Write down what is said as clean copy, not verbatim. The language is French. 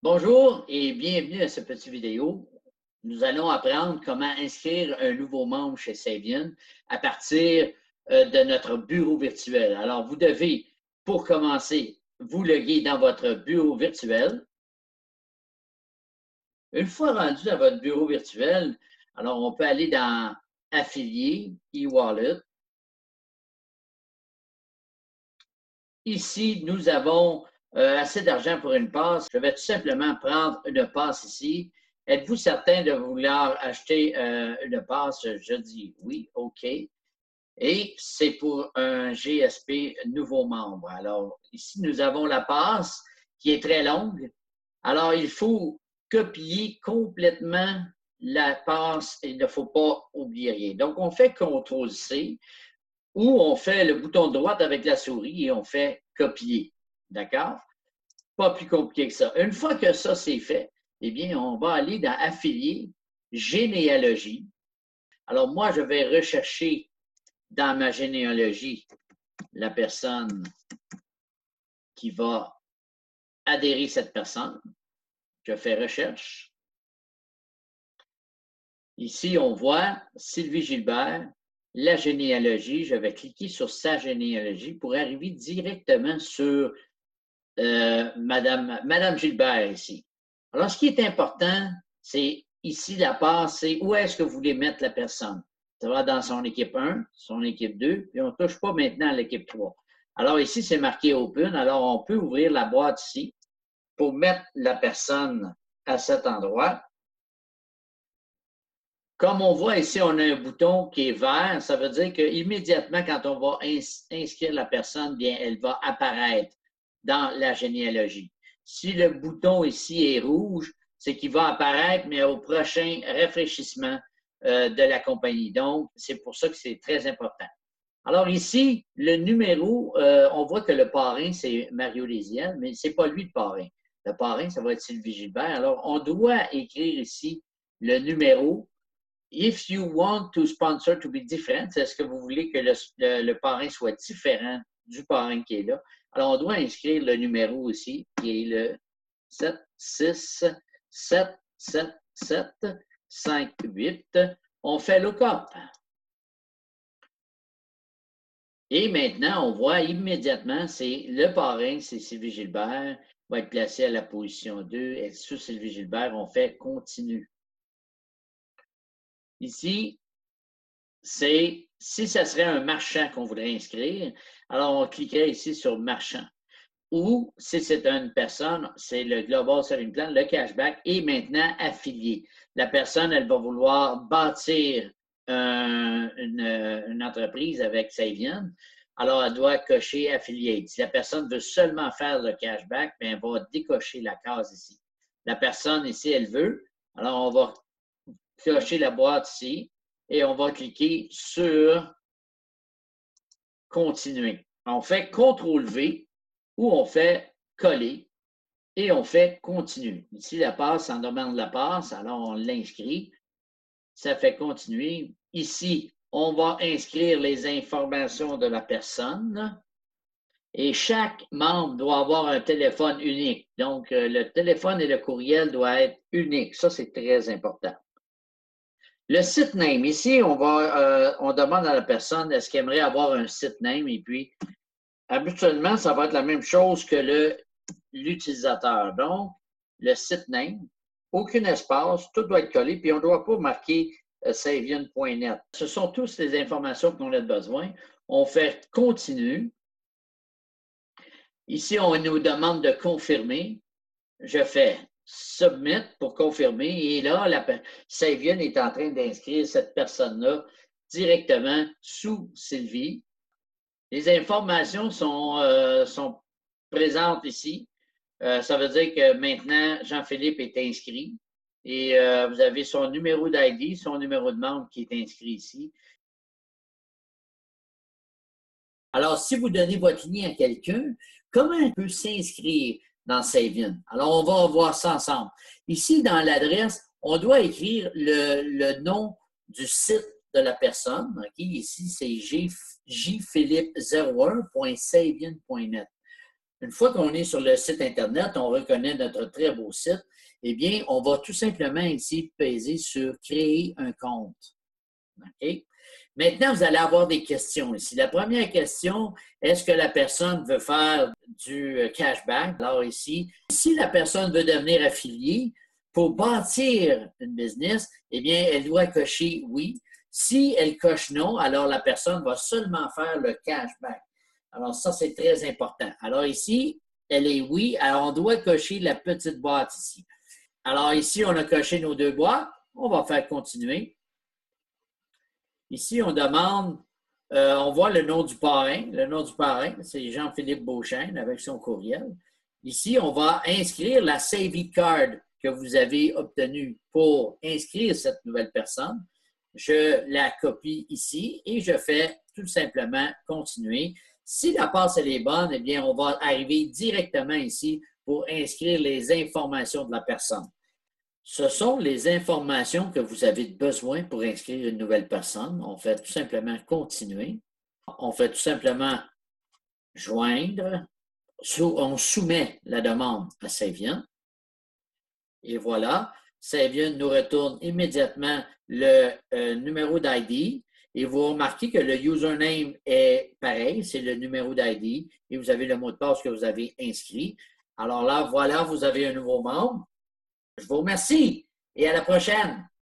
Bonjour et bienvenue à cette petite vidéo. Nous allons apprendre comment inscrire un nouveau membre chez Savient à partir de notre bureau virtuel. Alors, vous devez, pour commencer, vous loguer dans votre bureau virtuel. Une fois rendu dans votre bureau virtuel, alors on peut aller dans Affiliés, e-wallet. Ici, nous avons assez d'argent pour une passe. Je vais tout simplement prendre une passe ici. Êtes-vous certain de vouloir acheter une passe? Je dis oui, OK. Et c'est pour un GSP nouveau membre. Alors, ici, nous avons la passe qui est très longue. Alors, il faut copier complètement la passe. Il ne faut pas oublier rien. Donc, on fait CTRL-C ou on fait le bouton de droite avec la souris et on fait copier. D'accord? Pas plus compliqué que ça. Une fois que ça, c'est fait, eh bien, on va aller dans Affiliés, généalogie. Alors, moi, je vais rechercher dans ma généalogie la personne qui va adhérer cette personne. Je fais recherche. Ici, on voit Sylvie Gilbert, la généalogie. Je vais cliquer sur sa généalogie pour arriver directement sur Madame Gilbert ici. Alors, ce qui est important, c'est ici la passe, c'est où est-ce que vous voulez mettre la personne. Ça va dans son équipe 1, son équipe 2, puis on ne touche pas maintenant à l'équipe 3. Alors ici, c'est marqué Open. Alors, on peut ouvrir la boîte ici pour mettre la personne à cet endroit. Comme on voit ici, on a un bouton qui est vert. Ça veut dire qu'immédiatement, quand on va inscrire la personne, bien, elle va apparaître dans la généalogie. Si le bouton ici est rouge, c'est qu'il va apparaître, mais au prochain rafraîchissement de la compagnie. Donc, c'est pour ça que c'est très important. Alors ici, le numéro, on voit que le parrain, c'est Mario Lézienne, mais ce n'est pas lui le parrain. Le parrain, ça va être Sylvie Gilbert. Alors, on doit écrire ici le numéro. If you want to sponsor to be different, est-ce que vous voulez que le parrain soit différent du parrain qui est là? Alors, on doit inscrire le numéro aussi, qui est le 7, 6, 7, 7, 7, 5, 8. On fait look-up. Et maintenant, on voit immédiatement, c'est le parrain, c'est Sylvie Gilbert, va être placé à la position 2. Et sous Sylvie Gilbert, on fait continue. Ici, c'est si ce serait un marchand qu'on voudrait inscrire, alors on cliquerait ici sur marchand. Ou si c'est une personne, c'est le Global Saving Plan, le cashback est maintenant affilié. La personne, elle va vouloir bâtir une entreprise avec Savient. Alors, elle doit cocher affiliate. Si la personne veut seulement faire le cashback, bien, elle va décocher la case ici. La personne ici, elle veut. Alors, on va cocher la boîte ici et on va cliquer sur continuer. On fait CTRL-V ou on fait coller et on fait continuer. Ici, la passe, ça en demande la passe, alors on l'inscrit. Ça fait continuer. Ici, on va inscrire les informations de la personne. Et chaque membre doit avoir un téléphone unique. Donc, le téléphone et le courriel doivent être uniques. Ça, c'est très important. Le site name, ici, on demande à la personne est-ce qu'elle aimerait avoir un site name et puis habituellement, ça va être la même chose que l'utilisateur. Donc, le site name, aucun espace, tout doit être collé, puis on ne doit pas marquer savient.net. Ce sont tous les informations qu'on a besoin. On fait continue. Ici, on nous demande de confirmer. Je fais submit pour confirmer. Et là, Savient est en train d'inscrire cette personne-là directement sous Sylvie. Les informations sont présentes ici. Ça veut dire que maintenant, Jean-Philippe est inscrit et vous avez son numéro d'ID, son numéro de membre qui est inscrit ici. Alors, si vous donnez votre lien à quelqu'un, comment il peut s'inscrire dans Savient? Alors, on va voir ça ensemble. Ici, dans l'adresse, on doit écrire le nom du site de la personne. Okay? Ici, c'est jphilippe01.savient.net. Une fois qu'on est sur le site Internet, on reconnaît notre très beau site, eh bien, on va tout simplement ici peser sur créer un compte. OK? Maintenant, vous allez avoir des questions ici. La première question, est-ce que la personne veut faire du cashback? Alors ici, si la personne veut devenir affiliée pour bâtir une business, eh bien, elle doit cocher oui. Si elle coche non, alors la personne va seulement faire le cashback. Alors ça, c'est très important. Alors ici, elle est oui. Alors on doit cocher la petite boîte ici. Alors ici, on a coché nos deux boîtes. On va faire continuer. Ici, on demande, on voit le nom du parrain. Le nom du parrain, c'est Jean-Philippe Beauchesne avec son courriel. Ici, on va inscrire la Savvy Card que vous avez obtenue pour inscrire cette nouvelle personne. Je la copie ici et je fais tout simplement continuer. Si la passe elle est bonne, eh bien, on va arriver directement ici pour inscrire les informations de la personne. Ce sont les informations que vous avez besoin pour inscrire une nouvelle personne. On fait tout simplement continuer. On fait tout simplement joindre. On soumet la demande à Savient. Et voilà, Savient nous retourne immédiatement le numéro d'ID. Et vous remarquez que le username est pareil, c'est le numéro d'ID. Et vous avez le mot de passe que vous avez inscrit. Alors là, voilà, vous avez un nouveau membre. Je vous remercie et à la prochaine.